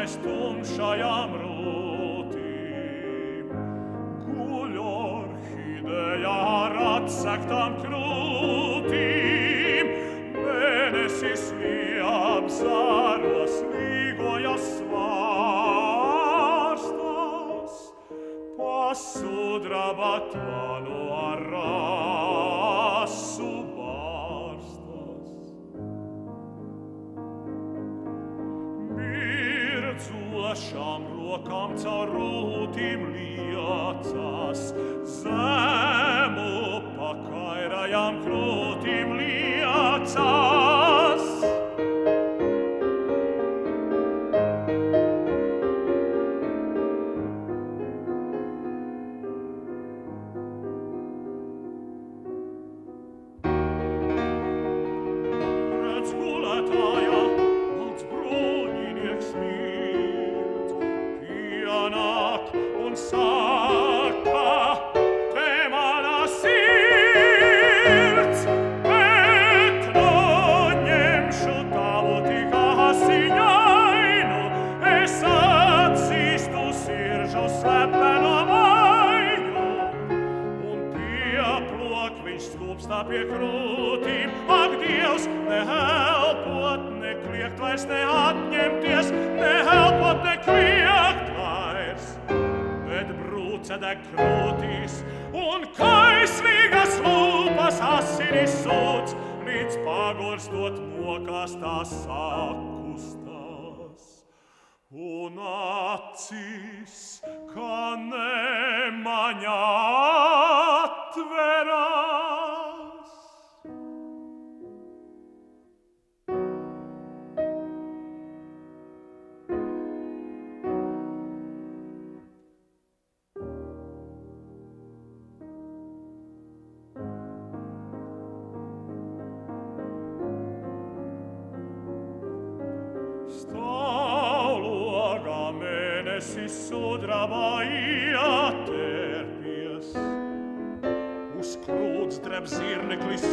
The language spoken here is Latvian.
aiz tumšajām rūtīm. Guļ orhidejā ar atsektām krūtīm, mēnesis apzaros līgojas svārstas, pasudraba tvanu ar rasu bārstas. Mirdzošām rokām caur rūtīm liecās, zemu pakairajām krūtīm liecās. Pie krūtīm, ak, Dievs, nehelpot, nekliegt vairs, neatņemties, nehelpot, nekliegt vairs, bet brūce deg krūtīs, un kaislīgas lūpas asinis sūdz, līdz pagurstot mokās tās sakustās, un acis, kā nemaņā atverās. Stāvlogā mēnesis sudrabā ieterpies, uz krūts dreb zirneklis,